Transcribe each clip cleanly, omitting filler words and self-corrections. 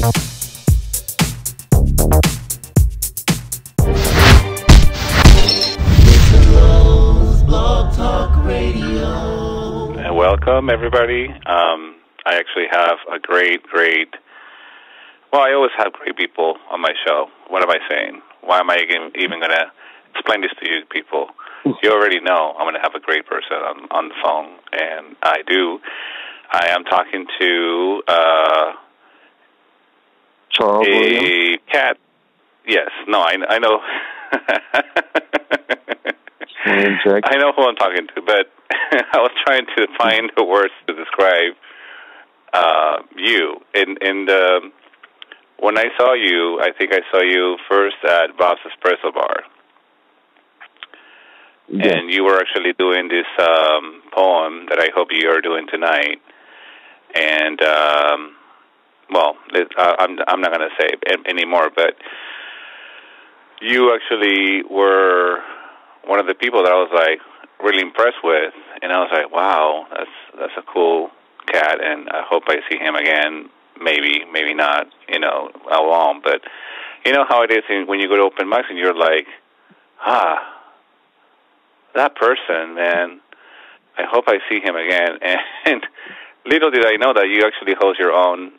Welcome, everybody. I actually have a great, well, I always have great people on my show. What am I saying? Why am I even going to explain this to you people? You already know I'm going to have a great person on the phone, and I do. I am talking to Charles Williams? cat. Yes, no, I know. I know who I'm talking to, but I was trying to find the words to describe you. And when I saw you, I think I saw you first at Bob's Espresso Bar. Yeah. And you were actually doing this poem that I hope you are doing tonight. And, well, I'm not going to say anymore, but you actually were one of the people that I was, like, really impressed with. And I was like, wow, that's a cool cat, and I hope I see him again. Maybe not, how long. But you know how it is when you go to open mics and you're like, that person, man, I hope I see him again. And little did I know that you actually host your own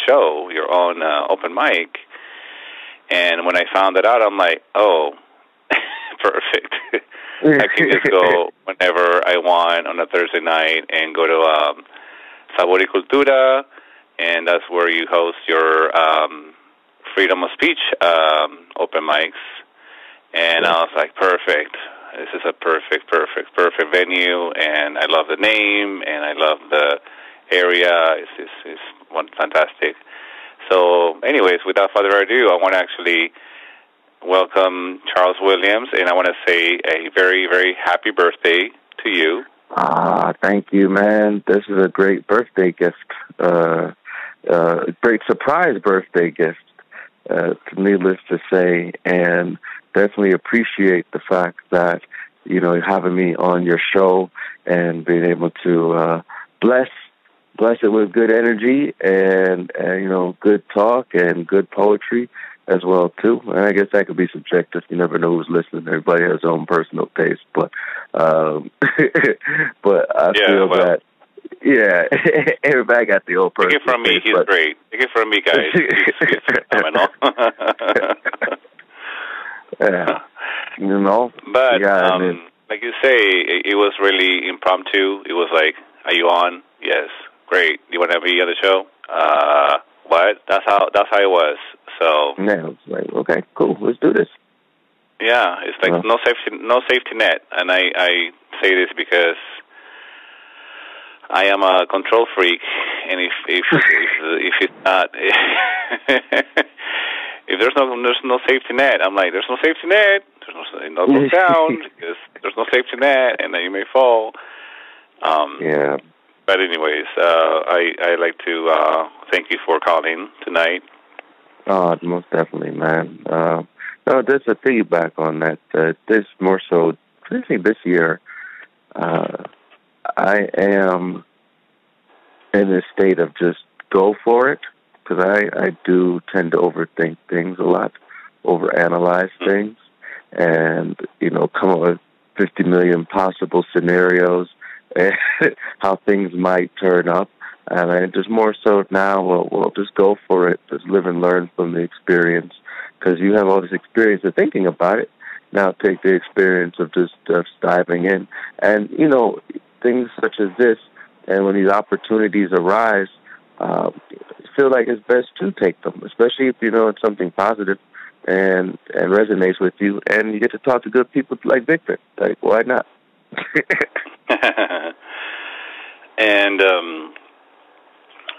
show, your own open mic. And when I found that out, I'm like, oh, perfect. I can just go whenever I want on a Thursday night and go to Sabor y Cultura, and that's where you host your freedom of speech open mics. And I was like, perfect. This is a perfect venue, and I love the name, and I love the area. It's fantastic. So, anyways, without further ado, I want to actually welcome Charles Williams, and I want to say a very, very happy birthday to you. Thank you, man. This is a great birthday gift, great surprise birthday gift, needless to say, and definitely appreciate the fact that, having me on your show and being able to bless it with good energy and good talk and good poetry as well, too. And I guess that could be subjective. You never know who's listening. Everybody has their own personal taste. But but I feel that, everybody got the own personal taste. Take it from me, he's great. Take it from me, guys. He's phenomenal. But, like you say, it was really impromptu. It was like, are you on? Yes. Great. Do you want to be on the show? What? That's how it was. So yeah, it's like, okay, cool, let's do this. Yeah, it's like no safety net, and I say this because I am a control freak, and if it's not, if there's no safety net, I'm like, there's no safety net. There's no go down because there's no safety net, and then you may fall. Yeah. But anyways, I like to thank you for calling tonight. Oh, most definitely, man. No, there's a feedback on that. This more so, I think this year, I am in a state of just go for it, because I do tend to overthink things a lot, overanalyze things, and, come up with 50 million possible scenarios and how things might turn up. And I just more so now, we'll just go for it. Just live and learn from the experience, because you have all this experience of thinking about it. Now take the experience of just diving in. And, things such as this, and when these opportunities arise, feel like it's best to take them, especially if it's something positive and resonates with you, and you get to talk to good people like Victor. Like, why not? And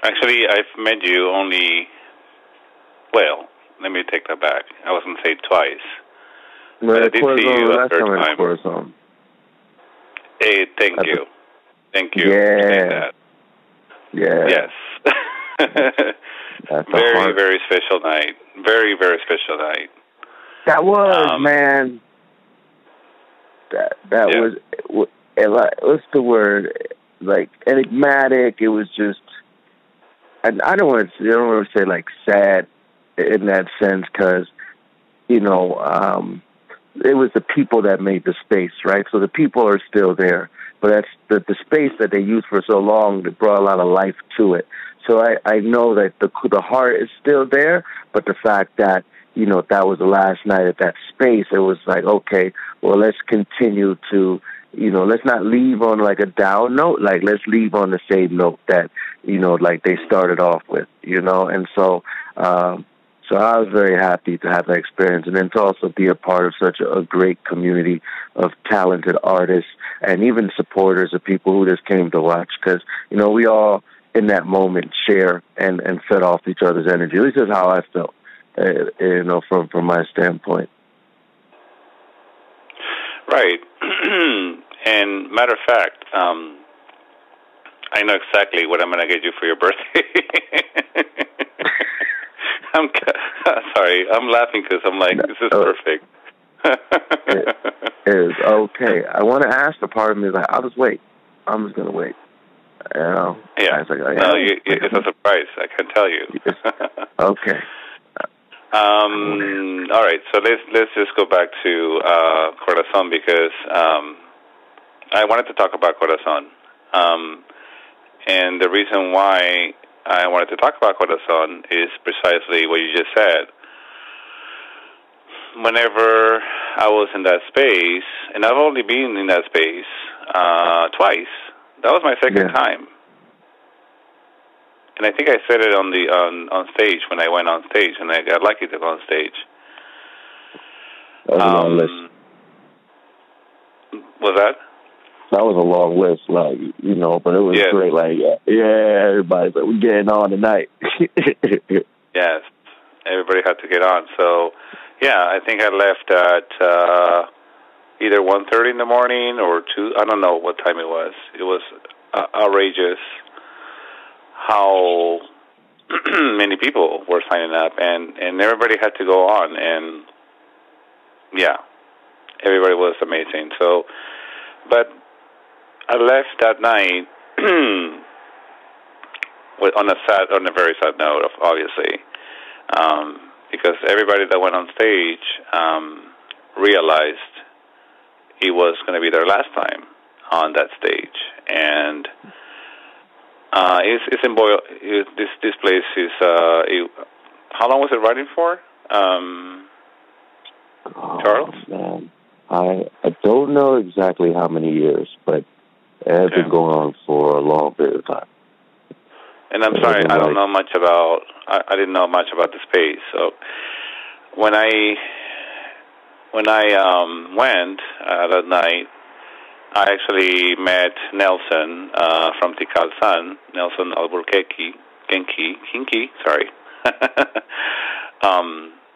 actually, I've met you only, well, let me take that back. I was going to say twice. But I did see you a third time. Hey, thank you. Thank you. Yeah. Yeah. Yes. Very, very special night. Very, very special night. That was, man. That was, what's the word? Like, enigmatic. It was just, I don't want to say like sad in that sense, because it was the people that made the space, right? So the people are still there, but that's the space that they used for so long that brought a lot of life to it. So I know that the heart is still there, but the fact that, that was the last night at that space, it was like, okay, well, let's continue to, let's not leave on like a down note. Like, let's leave on the same note that, like they started off with, and so I was very happy to have that experience, and then to also be a part of such a great community of talented artists and even supporters of people who just came to watch, because, we all in that moment share and fed off each other's energy. At least that's how I felt, from my standpoint. Right. And matter of fact, I know exactly what I'm going to get you for your birthday. I'm sorry. I'm laughing because I'm like, this is perfect. It is okay. I want to ask the part of me, like, I'll just wait. I'm just going to wait. Yeah. Like, no, it's a surprise. I can tell you. Okay. All right. So let's just go back to Corazon, because I wanted to talk about Corazon. And the reason why I wanted to talk about Corazon is precisely what you just said. Whenever I was in that space, and I've only been in that space twice. That was my second time. And I think I said it on stage when I went on stage, and I got lucky to go on stage. That was a long list. Was that? That was a long list, like, but it was great. Like, everybody's like, we're getting on tonight. Yes, everybody had to get on. So, I think I left at either 1:30 in the morning or 2. I don't know what time it was. It was outrageous how many people were signing up, and everybody had to go on, and everybody was amazing. So, but I left that night on a very sad note, obviously, because everybody that went on stage realized it was going to be their last time on that stage, and it's in Boyle. This place is. How long was it running for, Charles? Man. I don't know exactly how many years, but it has been going on for a long period of time. And I'm sorry, I don't know much about. I didn't know much about the space. So when I went that night, I actually met Nelson from Tikal-san, Nelson Albuquerque, Kinky, sorry.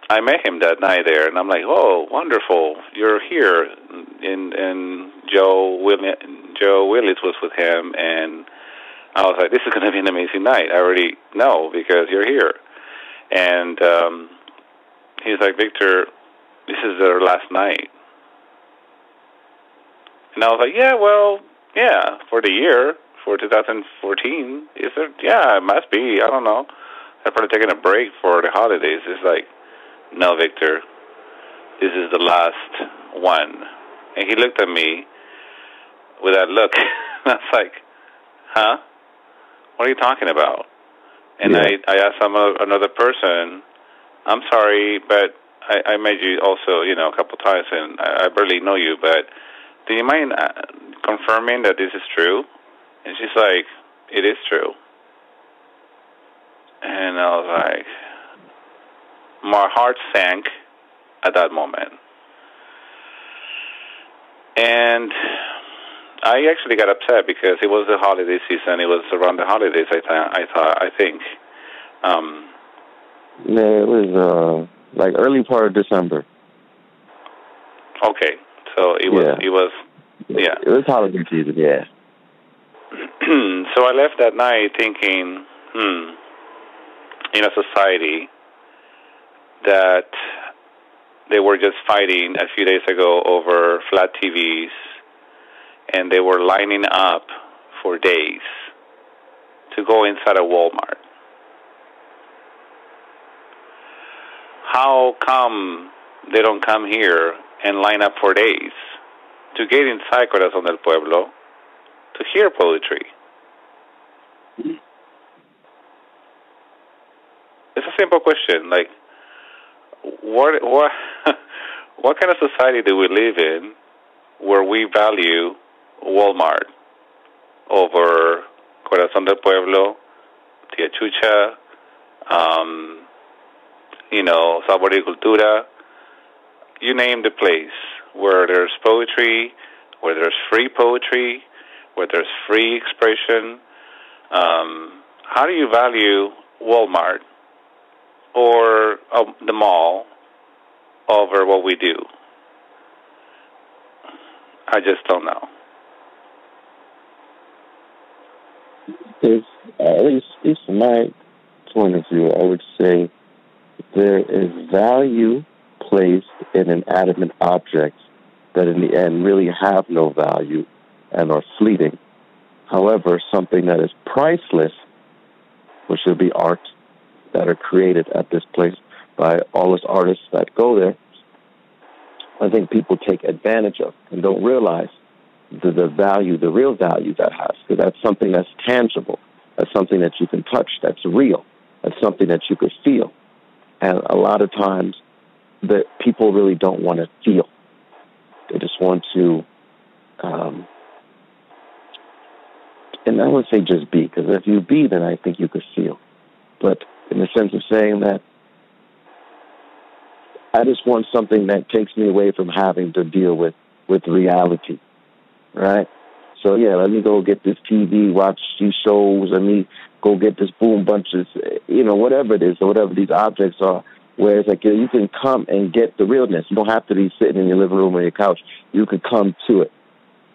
I met him that night there, and I'm like, oh, wonderful, you're here. And Joe Willis was with him, and I was like, this is going to be an amazing night. I already know because you're here. And he's like, Victor, this is their last night. And I was like, for the year, for 2014, is it? Yeah, it must be. I don't know. I've probably taken a break for the holidays. It's like, no, Victor, this is the last one. And he looked at me with that look. I was like, huh? What are you talking about? And I asked another person, I'm sorry, but I met you also, a couple times, and I barely know you, but do you mind confirming that this is true? And she's like, it is true. And I was like, my heart sank at that moment. And I actually got upset because it was the holiday season. It was around the holidays, I think. It was like early part of December. Okay. So it was It was holiday season, yeah. So I left that night thinking, in a society that they were just fighting a few days ago over flat TVs, and they were lining up for days to go inside a Walmart. how come they don't come here and line up for days to get inside Corazón del Pueblo to hear poetry? It's a simple question. Like, what what kind of society do we live in where we value Walmart over Corazón del Pueblo, Tia Chucha, Sabor y Cultura? You name the place where there's poetry, where there's free poetry, where there's free expression. How do you value Walmart or the mall over what we do? I just don't know. At least from my point of view, I would say there is value placed in inanimate objects that in the end really have no value and are fleeting. However, something that is priceless, which would be art that are created at this place by all those artists that go there, I think people take advantage of and don't realize the value, the real value that has. Because that's something that's tangible. That's something that you can touch. That's real. That's something that you could feel. And a lot of times, the people really don't want to feel. They just want to, and I would say just be, because if you be, then I think you could feel. But in the sense of saying that, I just want something that takes me away from having to deal with reality, right? So, yeah, let me go get this TV, watch these shows, let me go get this boom bunches, whatever it is, or whatever these objects are, where it's like you can come and get the realness. You don't have to be sitting in your living room or your couch. You can come to it,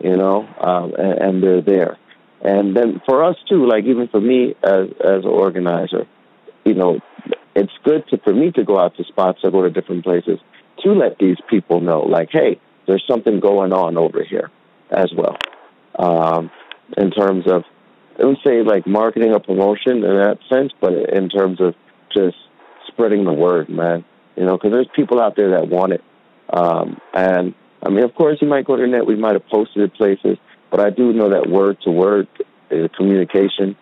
and they're there. And then for us, too, like even for me as an organizer, it's good for me to go out to spots or go to different places to let these people know, like, hey, there's something going on over here as well. In terms of, I don't say like marketing or promotion in that sense, but in terms of just spreading the word, man. Because there's people out there that want it. And, I mean, of course, you might go to the net, we might have posted it places, but I do know that word-to-word communication,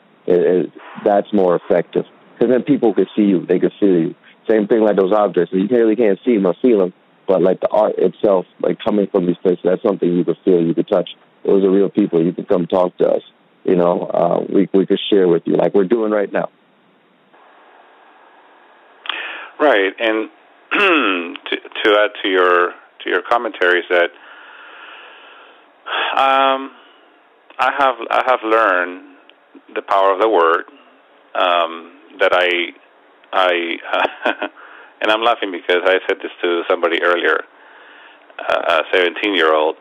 that's more effective. Because then people could see you. They could feel you. Same thing like those objects. You really can't see them or feel them, but like the art itself, like coming from these places, that's something you could feel, you could touch. Those are real people. You can come talk to us. We could share with you like we're doing right now. Right, and to add to your commentaries, that I have learned the power of the word. That I and I'm laughing because I said this to somebody earlier, a 17-year-old,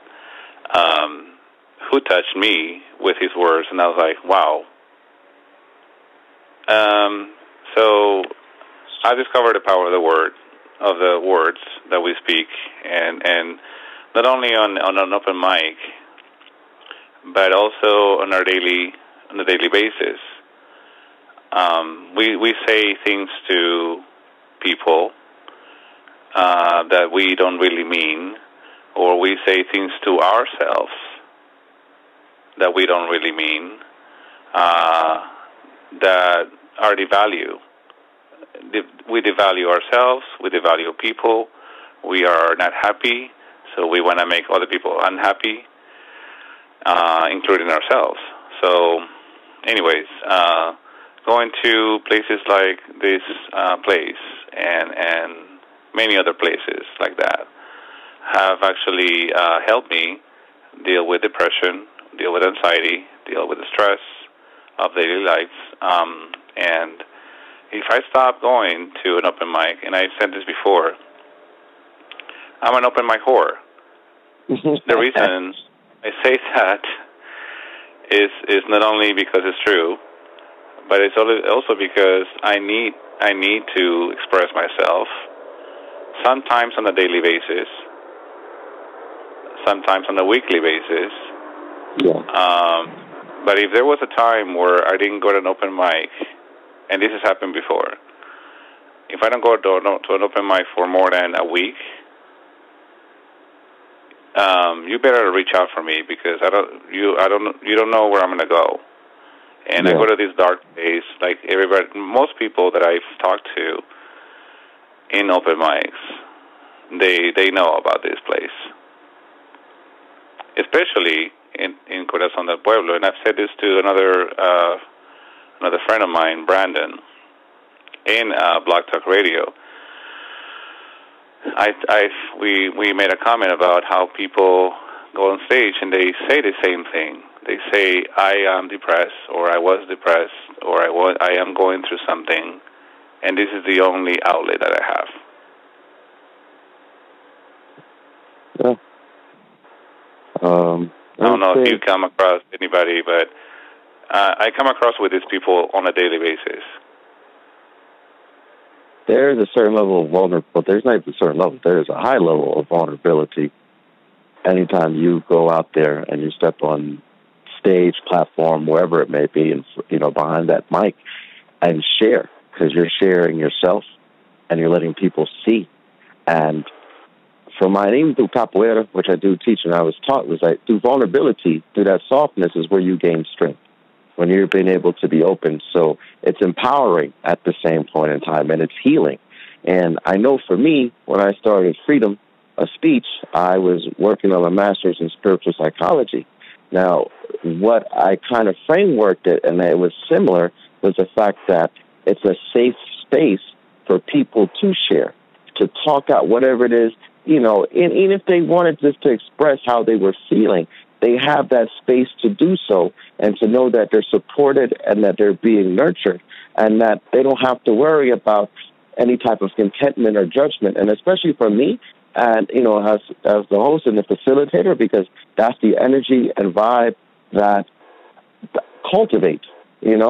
who touched me with his words, and I was like, wow. So I discovered the power of the words that we speak, and not only on an open mic, but also on a daily basis. We say things to people that we don't really mean, or we say things to ourselves that we don't really mean, that are devalue. We devalue ourselves, we devalue people, we are not happy, so we want to make other people unhappy, including ourselves. So, anyways, going to places like this place and many other places like that have actually helped me deal with depression, deal with anxiety, deal with the stress of daily life. And if I stop going to an open mic, and I've said this before, I'm an open mic whore. The reason I say that is not only because it's true, but it's also because I need to express myself, sometimes on a daily basis, sometimes on a weekly basis. Yeah. But if there was a time where I didn't go to an open mic, and this has happened before, and if there was a time where I didn't go to an open mic, and this has happened before, and if there was a time where I didn't go to an open mic, and this has happened before, and if there was a time where I didn't go to an open mic, and this has happened before, and if there was a time where I didn't go to an open mic, if I don't go to an open mic for more than a week, you better reach out for me because you don't know where I'm going to go. And I go to these dark days, like everybody, most people that I've talked to in open mics, they know about this place, especially in Corazón del Pueblo. And I've said this to another friend of mine, Brandon, in Blog Talk Radio. We made a comment about how people go on stage and they say the same thing. They say, I am depressed, or I was depressed, or I am going through something, and this is the only outlet that I have. Yeah. I don't know if you come across anybody, but I come across with these people on a daily basis. There's a certain level of vulnerability. There's not even a certain level. There's a high level of vulnerability anytime you go out there and you step on stage, platform, wherever it may be, and behind that mic, and share, because you're sharing yourself and you're letting people see. And for mine, even through capoeira, which I do teach and I was taught, was like through vulnerability, through that softness is where you gain strength, when you're being able to be open. So it's empowering at the same point in time, and it's healing. And I know for me, when I started freedom of speech, I was working on a master's in spiritual psychology. Now, what I kind of frameworked it, and it was similar, was the fact that it's a safe space for people to share, to talk out whatever it is, and even if they wanted just to express how they were feeling, they have that space to do so, and to know that they're supported and that they're being nurtured, and that they don't have to worry about any type of contentment or judgment. And especially for me, and, as the host and the facilitator, because that's the energy and vibe that cultivates, and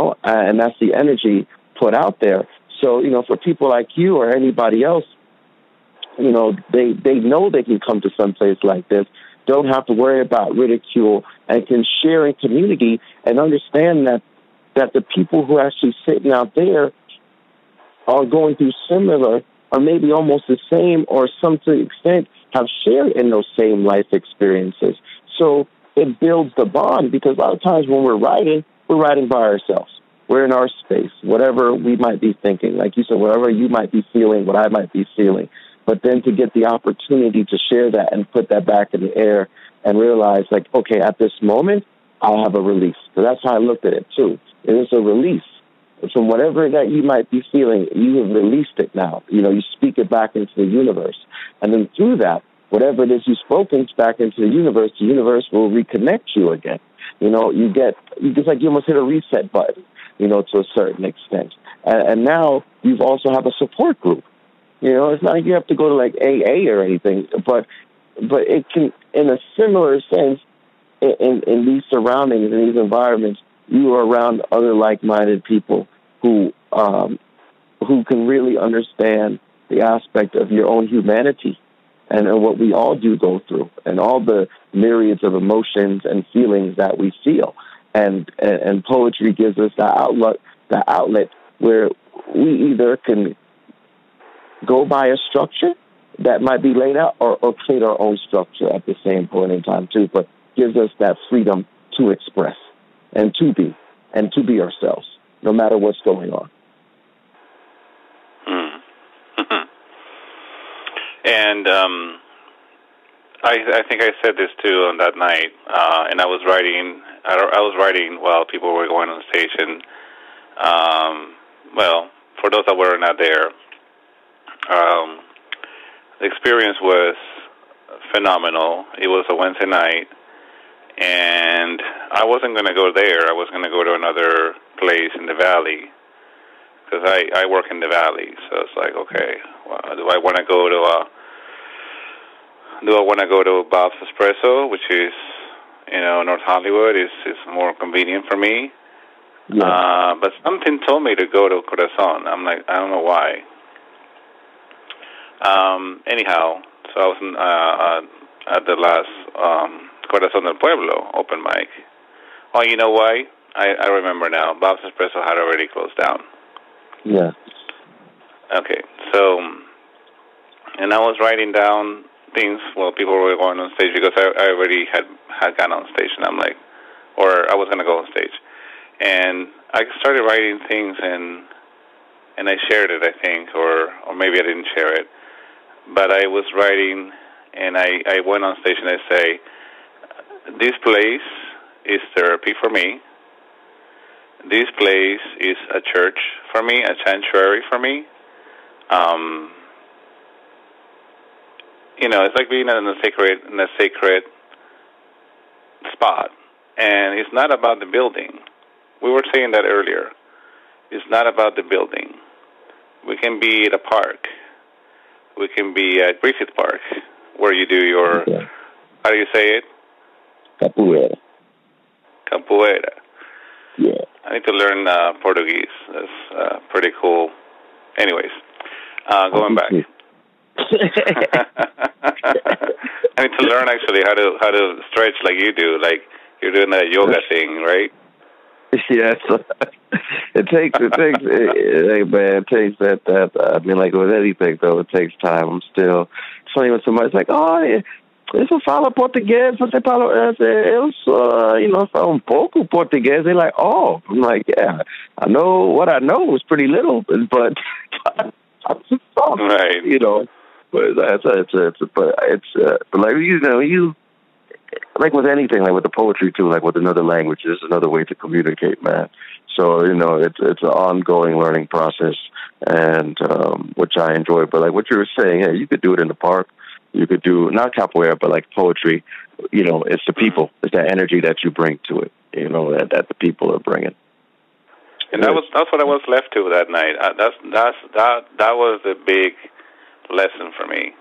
that's the energy put out there. So, for people like you or anybody else, they know they can come to some place like this, don't have to worry about ridicule, and can share in community and understand that the people who are actually sitting out there are going through similar, or maybe almost the same, or some to extent have shared in those same life experiences. So it builds the bond, because a lot of times when we're writing by ourselves. We're in our space, whatever we might be thinking. Like you said, whatever you might be feeling, what I might be feeling. But then to get the opportunity to share that and put that back in the air and realize, like, okay, at this moment, I have a release. So that's how I looked at it, too. It is a release. From whatever that you might be feeling, you have released it now. You speak it back into the universe. And then through that, whatever it is you've spoken back into the universe will reconnect you again. It's like you almost hit a reset button, to a certain extent. And now you've also have a support group. It's not like you have to go to like AA or anything, but it can, in a similar sense, in these surroundings, in these environments, you are around other like-minded people who can really understand the aspect of your own humanity and what we all do go through, and all the myriads of emotions and feelings that we feel. And poetry gives us that outlet where we either can go by a structure that might be laid out, or create our own structure at the same point in time too, but gives us that freedom to express and to be ourselves, no matter what's going on. And I think I said this too on that night, and I was writing while people were going on stage, and for those that were not there, the experience was phenomenal. It was a Wednesday night, and I wasn't going to go there. I was going to go to another place in the valley, because I work in the valley. So it's like, okay, well, do I want to go to Bob's Espresso, which is, North Hollywood, is more convenient for me. Yeah. But something told me to go to Corazon. I'm like, I don't know why. Anyhow, so I was at the last Corazón del Pueblo open mic. Oh, you know why? I remember now. Bob's Espresso had already closed down. Yeah. Okay, so, and I was writing down things while people were going on stage because I already had gotten on stage, and I'm like, or I was going to go on stage. And I started writing things, and I shared it, I think, or maybe I didn't share it. But I was writing, and I went on stage, and I say, this place is therapy for me. This place is a church for me, a sanctuary for me. It's like being in a sacred spot. And it's not about the building. We were saying that earlier. It's not about the building. We can be at a park. We can be at Griffith Park, where you do your, how do you say it? Capoeira. Capoeira. Yeah. I need to learn Portuguese. That's pretty cool. Anyways, going back. I need to learn actually how to stretch like you do, like you're doing a yoga thing, right? Yes. It takes that. I mean, like with anything though, it takes time. I'm still funny when somebody's like, "Oh, isso fala português, você fala?" Eu falo um pouco português. They're like, "Oh," I'm like, "Yeah, I know what I know is pretty little, but I'm just soft, right?" But but like you like with anything, like with the poetry too, like with another language, there's another way to communicate, man. So it's an ongoing learning process, and which I enjoy. But like what you were saying, yeah, you could do it in the park. You could do not capoeira, but like poetry. It's the people, it's that energy that you bring to it. That the people are bringing. And that's what I was left to that night. That was the big lesson for me.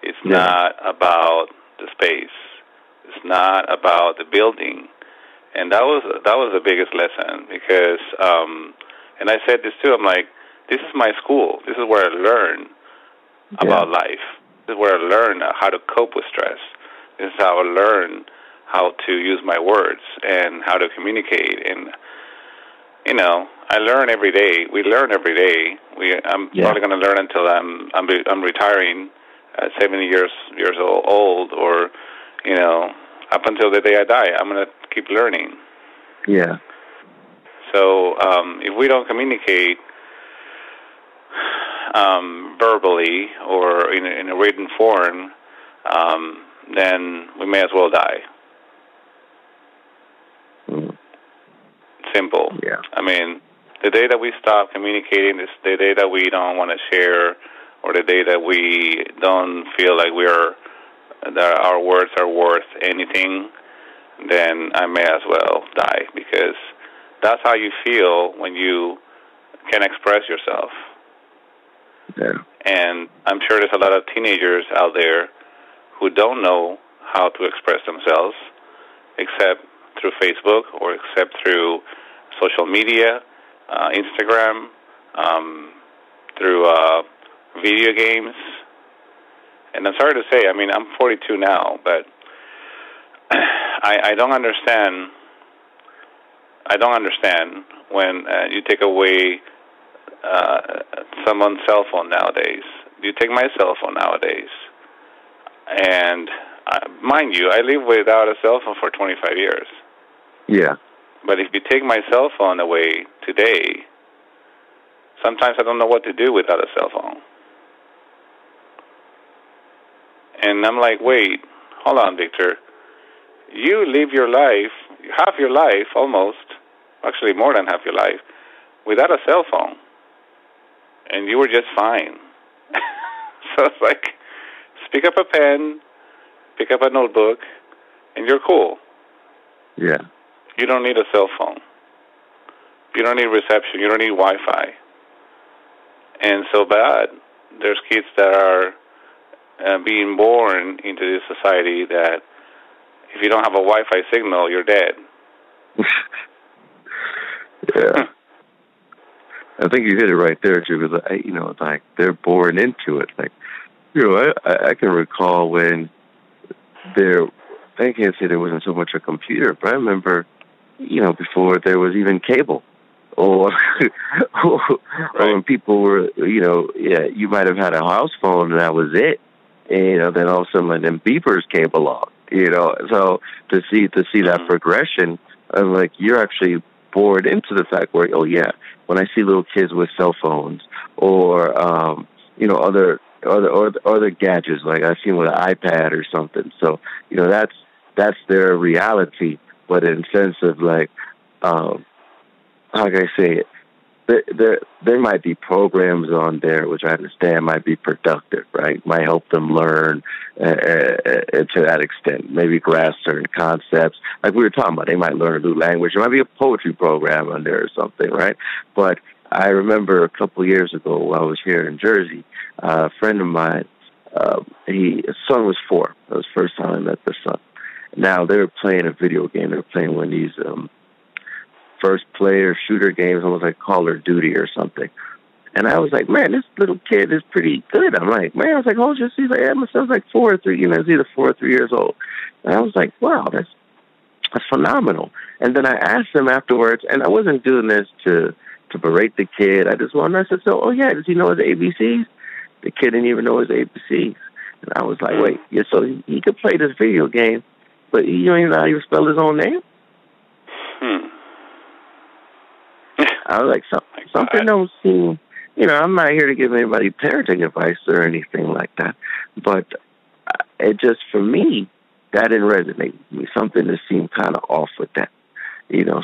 It's not about the space. It's not about the building. And that was the biggest lesson because, and I said this too, I'm like, this is my school. This is where I learn about life. This is where I learn how to cope with stress. This is how I learn how to use my words and how to communicate. And, I learn every day. We learn every day. I'm probably going to learn until I'm retiring at 70 years old or, up until the day I die. I'm going to keep learning. Yeah. So if we don't communicate verbally or in a written form, then we may as well die. Simple. Yeah. I mean, the day that we stop communicating, is the day that we don't want to share, or the day that we don't feel like that our words are worth anything, then I may as well die, because that's how you feel when you can express yourself. Yeah. And I'm sure there's a lot of teenagers out there who don't know how to express themselves except through Facebook or except through social media, Instagram, through video games. And I'm sorry to say, I mean, I'm 42 now, but I don't understand. I don't understand when you take away someone's cell phone nowadays. You take my cell phone nowadays, and mind you, I live without a cell phone for 25 years. Yeah. But if you take my cell phone away today, sometimes I don't know what to do without a cell phone. And I'm like, wait, hold on, Victor. You live your life, half your life almost, actually more than half your life, without a cell phone. And you were just fine. So it's like, pick up a pen, pick up a notebook, and you're cool. Yeah. You don't need a cell phone. You don't need reception. You don't need Wi-Fi. And so bad, there's kids that are being born into this society that if you don't have a Wi-Fi signal, you're dead. Yeah. I think you hit it right there, too, because, it's like they're born into it. Like, I can recall when I can't say there wasn't so much a computer, but I remember, before there was even cable, or or when people were, you might have had a house phone and that was it. And, then all of a sudden, like, them beepers came along. So to see that progression, I'm like, you're actually bored into the fact where, oh yeah, when I see little kids with cell phones or other gadgets, like I see them with an iPad or something. So that's their reality. But in sense of like, how can I say it? There might be programs on there which I understand might be productive, right? Might help them learn to that extent. Maybe grasp certain concepts, like we were talking about. They might learn a new language. There might be a poetry program on there or something, right? But I remember a couple of years ago while I was here in Jersey, a friend of mine, his son was 4. That was the first time I met the son. Now they were playing a video game. They were playing one of these first player shooter games, almost like Call of Duty or something. And I was like, man, this little kid is pretty good. I'm like, man, I was like, oh, just he's like, yeah, my son's like 4 or 3, he's either 4 or 3 years old. And I was like, wow, that's phenomenal. And then I asked him afterwards, and I wasn't doing this to berate the kid. I just wanted, I said, so, oh yeah, does he know his ABCs? The kid didn't even know his ABCs. And I was like, wait, yeah, so he could play this video game, but you don't even know how to spell his own name? I was like, something don't seem, I'm not here to give anybody parenting advice or anything like that, but it just, for me, that didn't resonate with me. Something that seemed kind of off with that,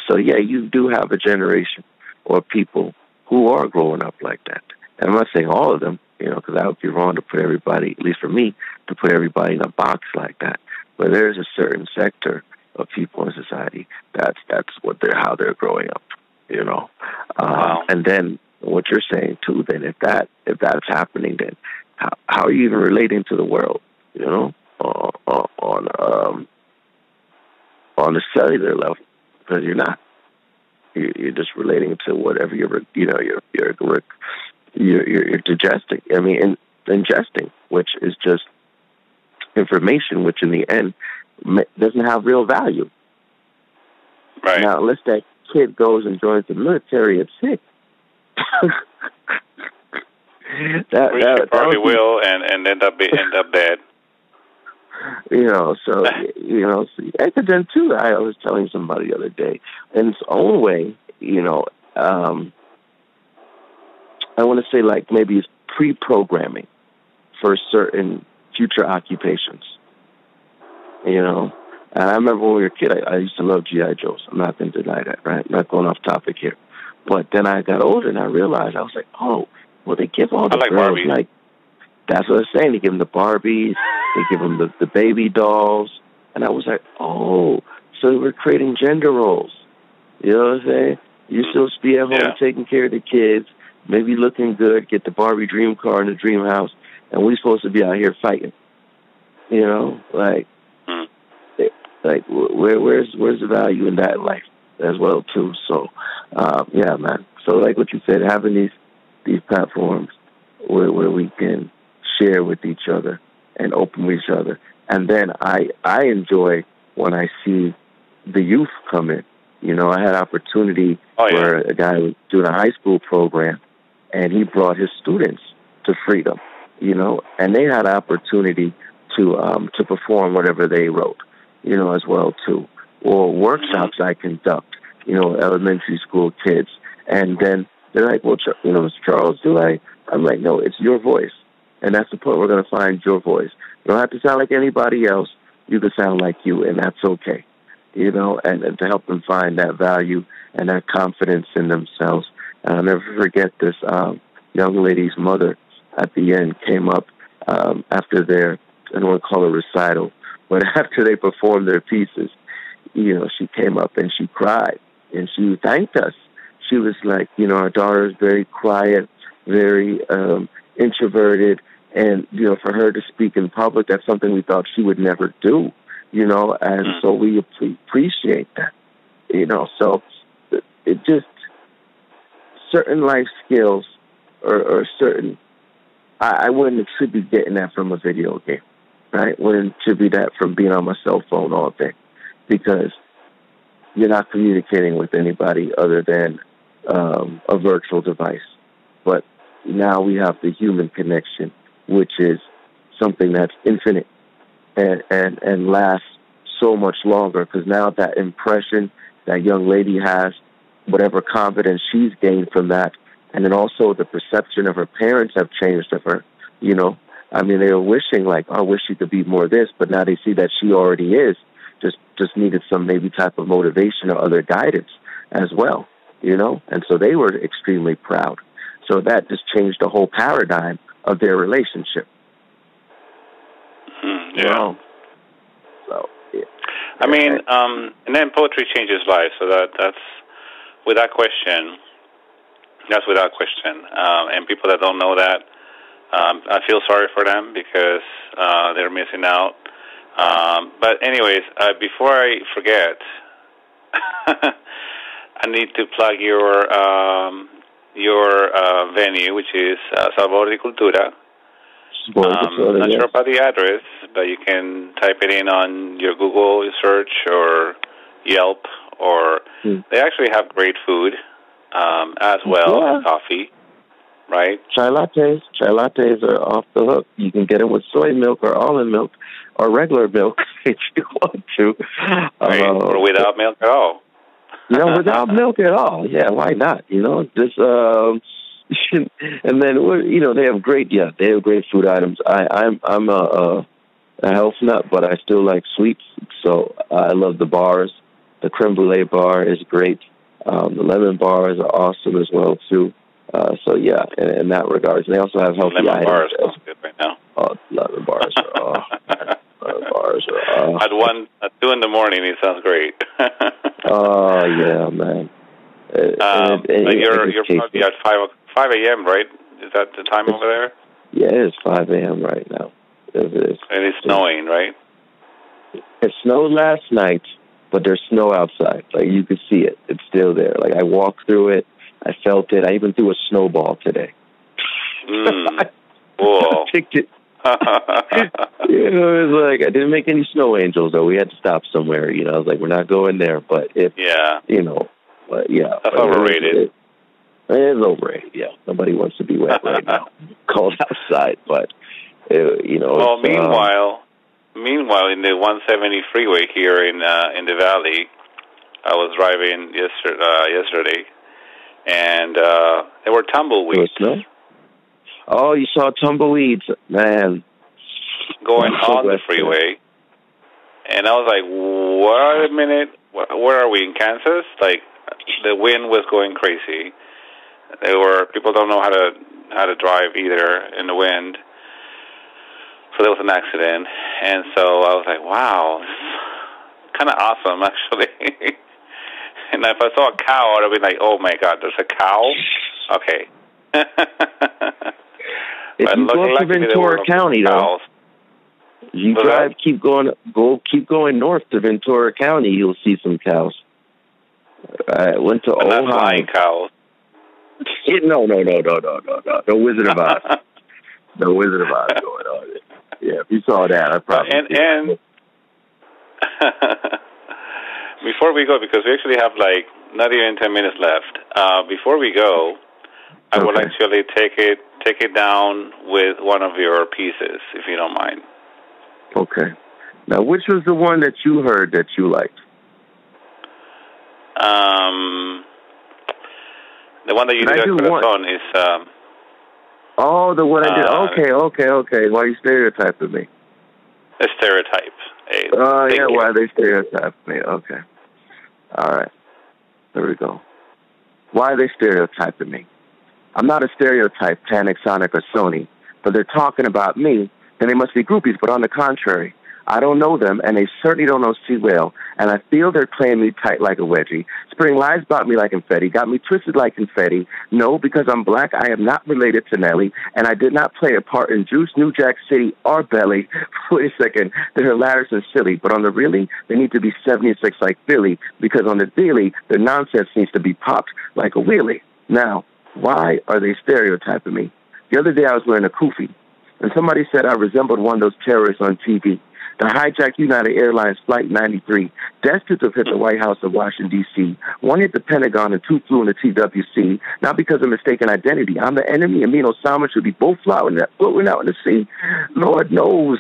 So, yeah, you do have a generation or people who are growing up like that. And I'm not saying all of them, because that would be wrong to put everybody, at least for me, to put everybody in a box like that. But there's a certain sector of people in society that's how they're growing up. Wow. And then what you're saying too, then if that's happening, then how are you even relating to the world, on a cellular level? Because you're not. You're just relating to whatever you're digesting. I mean, ingesting, which is just information, which in the end doesn't have real value. Right. Now, unless that kid goes and joins the military at 6. that probably will and end up dead. So but then too, I was telling somebody the other day, in its own way, I want to say like maybe it's pre-programming for certain future occupations. And I remember when we were a kid, I used to love G.I. Joes. I'm not going to deny that, right? I'm not going off topic here. But then I got older and I realized, I was like, oh, well, they give all the girls, Barbies. like, that's what I was saying. They give them the Barbies, they give them the baby dolls. And I was like, oh, so we're creating gender roles. You know what I'm saying? You're supposed to be at home taking care of the kids, maybe looking good, get the Barbie dream car and the dream house, and we're supposed to be out here fighting. Like where's the value in that life as well too? So yeah, man. So like what you said, having these platforms where we can share with each other and open with each other, and then I enjoy when I see the youth come in. I had opportunity where a guy was doing a high school program, and he brought his students to freedom. And they had opportunity to perform whatever they wrote. As well too, or workshops I conduct, elementary school kids, and then they're like, well, Charles, do I? I'm like, no, it's your voice, and that's the point. We're going to find your voice. You don't have to sound like anybody else. You can sound like you, and that's okay, and to help them find that value and that confidence in themselves. And I'll never forget this young lady's mother at the end came up after their, I don't want to call it recital, but after they performed their pieces, she came up and she cried and she thanked us. She was like, our daughter is very quiet, very introverted, and, for her to speak in public, that's something we thought she would never do, and so we appreciate that, so it just, certain life skills or certain, I wouldn't attribute getting that from a video game. Right? Wouldn't attribute that from being on my cell phone all day, because you're not communicating with anybody other than a virtual device. But now we have the human connection, which is something that's infinite and lasts so much longer, because now that impression that young lady has, whatever confidence she's gained from that, and then also the perception of her parents have changed of her, you know. I mean, they were wishing, like, oh, I wish she could be more this, but now they see that she already is, just needed some maybe type of motivation or other guidance as well, you know. And so they were extremely proud. So that just changed the whole paradigm of their relationship. Yeah. You know? So, yeah. I mean, and then poetry changes lives, so that's without question. That's without question. And people that don't know that, I feel sorry for them because they're missing out. But anyways, before I forget, I need to plug your venue, which is Sabor de Cultura. I'm not sure about the address, but you can type it in on your Google search or Yelp, or they actually have great food as well as coffee, right? Chai lattes are off the hook. You can get it with soy milk or almond milk or regular milk if you want to. Right. Or without milk at all. Without milk at all. Yeah, why not? You know, just and then they have great food items. I'm a health nut, but I still like sweets, so I love the bars. The creme brulee bar is great. The lemon bars are awesome as well too. So yeah, in that regard, they also have healthy lemon items. Bars sounds good right now. Oh, lemon bars are at 2 in the morning. It sounds great. Oh yeah, man. You're probably at 5 a.m., right? Is that the time over there? Yeah, it's 5 a.m. right now. It is. And it's snowing, right? It snowed last night, but there's snow outside. Like, you could see it. It's still there. Like, I walked through it. I felt it. I even threw a snowball today. Whoa. I picked it. It was like, I didn't make any snow angels, though. We had to stop somewhere. You know, I was like, we're not going there. But if, but yeah. That's overrated. It is overrated, yeah. Nobody wants to be wet right now. Cold outside, but, Well, meanwhile, in the 170 freeway here in the valley, I was driving yesterday, and there were tumbleweeds. Oh, you saw tumbleweeds, man. Going on the freeway. And I was like, wait a minute, where are we, in Kansas? Like, the wind was going crazy. People don't know how to drive either in the wind. So there was an accident. And so I was like, wow, kind of awesome, actually. And if I saw a cow, I'd be like, oh, my God, there's a cow? Okay. If you go up to Ventura County, though, you drive, keep going north to Ventura County, you'll see some cows. I went to Ohio. Not flying cows. No. No Wizard of Oz. No Wizard of Oz going on. Yeah, if you saw that, I probably. And before we go, because we actually have like not even 10 minutes left. Before we go, I would actually take it down with one of your pieces, if you don't mind. Okay. Now, which was the one that you heard that you liked? The one that you did on is... the one I did. Okay. Why are you stereotyping me? A stereotype. Why they stereotype me. Okay. All right. There we go. Why are they stereotyping me? I'm not a stereotype, Panasonic or Sony, but they're talking about me, then they must be groupies. But on the contrary, I don't know them, and they certainly don't know C. Whale, and I feel they're playing me tight like a wedgie. Spreading lies about me like confetti, got me twisted like confetti. No, because I'm black, I am not related to Nelly, and I did not play a part in Juice, New Jack City, or Belly. Wait a second, they're hilarious and silly, but on the really, they need to be 76 like Philly, because on the daily, their nonsense needs to be popped like a wheelie. Now, why are they stereotyping me? The other day I was wearing a kufi, and somebody said I resembled one of those terrorists on TV. The hijacked United Airlines Flight 93. Desperate have hit the White House of Washington, D.C. One hit the Pentagon and two flew in the TWC. Not because of mistaken identity. I'm the enemy and me and Osama should be both floating out in the sea. Lord knows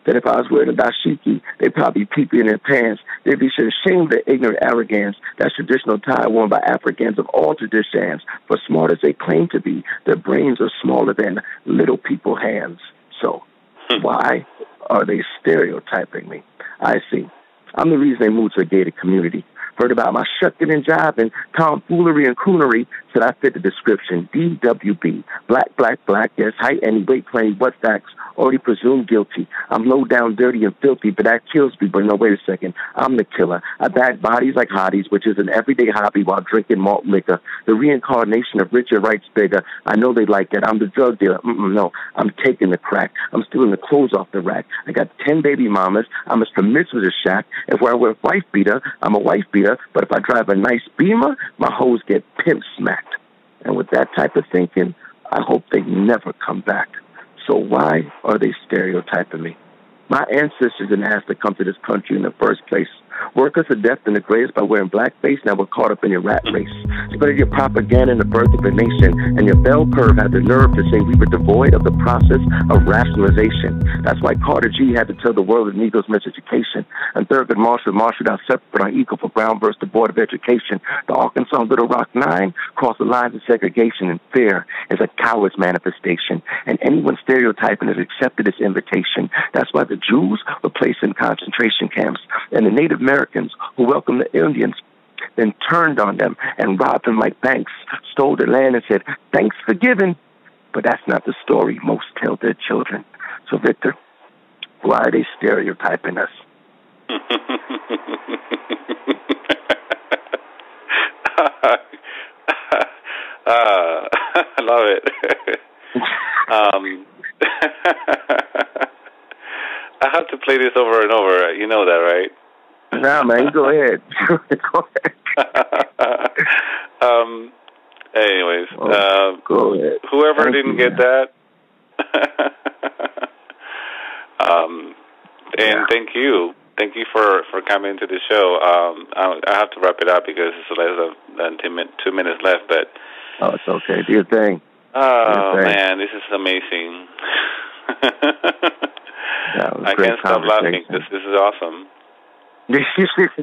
that if I was wearing a dashiki, they'd probably peep in their pants. They'd be ashamed of their ignorant arrogance. That's traditional tie worn by Africans of all traditions. For smart as they claim to be, their brains are smaller than little people's hands. So, why are they stereotyping me? I see. I'm the reason they moved to a gated community. Heard about my shucking and jiving, tomfoolery and coonery, said I fit the description. DWB. Black, yes, height and weight playing butt facts, already presumed guilty. I'm low down, dirty, and filthy, but that kills me. But no, wait a second. I'm the killer. I bag bodies like hotties, which is an everyday hobby while drinking malt liquor. The reincarnation of Richard Wright's bigger. I know they like that. I'm the drug dealer. No, I'm taking the crack. I'm stealing the clothes off the rack. I got 10 baby mamas. I'm as promiscuous as Shaq. If I wear a wife beater, I'm a wife beater. But if I drive a nice Beamer, my hoes get pimp smacked. And with that type of thinking, I hope they never come back. So why are they stereotyping me? My ancestors didn't ask to come to this country in the first place. Work us to death in the graves by wearing blackface. Now we're caught up in your rat race. Spread your propaganda in the birth of a nation, and your bell curve had the nerve to say we were devoid of the process of rationalization. That's why Carter G had to tell the world of Negroes miseducation. And Thurgood Marshall marshaled out separate on equal for Brown versus the Board of Education. The Arkansas Little Rock Nine crossed the lines of segregation, and fear is a coward's manifestation. And anyone stereotyping has accepted this invitation. That's why the Jews were placed in concentration camps, and the Native Americans who welcomed the Indians then turned on them and robbed them like banks, stole their land and said, thanks for giving. But that's not the story most tell their children. So, Victor, why are they stereotyping us? I love it. I have to play this over and over. You know that, right? Nah, man, go ahead. Go ahead. Anyways, go ahead. Whoever didn't get that, and thank you for coming to the show. I have to wrap it up because it's less than 2 minutes left. But it's okay. Do your thing. Oh man, this is amazing. I can't stop laughing. This is awesome.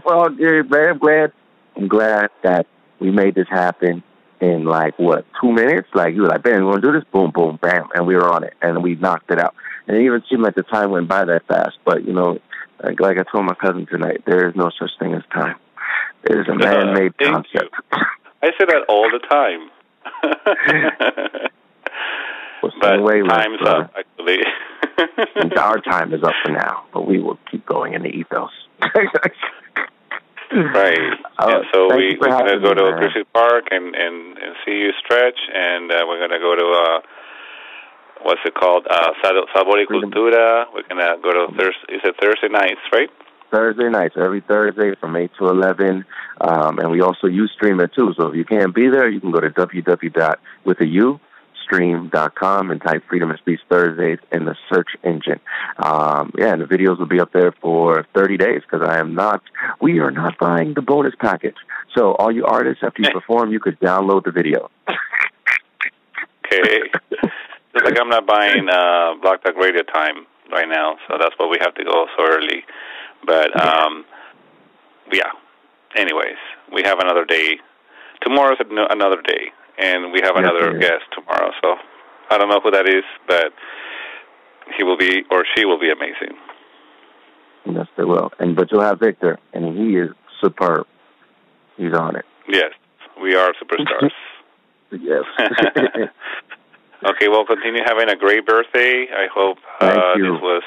Well, man, I'm glad that we made this happen in 2 minutes? You were like, "Ben, we're gonna do this." Boom, boom, bam, and we were on it, and we knocked it out. And it even seemed like the time went by that fast. But like I told my cousin tonight, there is no such thing as time. It is a man-made concept. I say that all the time. But time's up, actually. Our time is up for now, but we will keep going in the ethos. Right. And so we're going to go to Griffith Park and see you stretch, and we're going to go to, what's it called, Sabor y Cultura. We're going to go to Thursday nights, right? Thursday nights, every Thursday from 8 to 11. And we also Ustream it, too. So if you can't be there, you can go to www.stream.com and type Freedom of Speech Thursdays in the search engine. And the videos will be up there for 30 days because we are not buying the bonus package. So all you artists, after you perform, you could download the video. Okay. Just like I'm not buying Block Talk Radio time right now, so that's why we have to go so early. But, yeah. Anyways, we have another day. Tomorrow's another day. And we have another guest tomorrow, so I don't know who that is, but he will be, or she will be amazing. Yes, they will. But you'll have Victor, and he is superb. He's on it. Yes, we are superstars. Yes. Okay, well, continue having a great birthday. I hope this was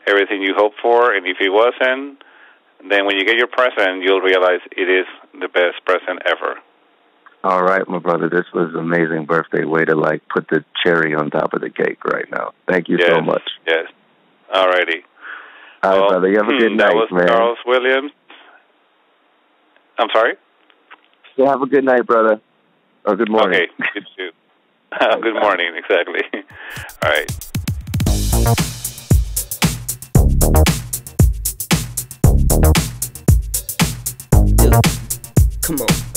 everything you hoped for, and if it wasn't, then when you get your present, you'll realize it is the best present ever. All right, my brother. This was an amazing birthday. Way to put the cherry on top of the cake right now. Thank you so much. Yes. All righty. All right, brother. You have a good night, man. That was Charles Williams. I'm sorry? Yeah, have a good night, brother. Or good morning. Okay, you too. Good morning, exactly. All right. Come on.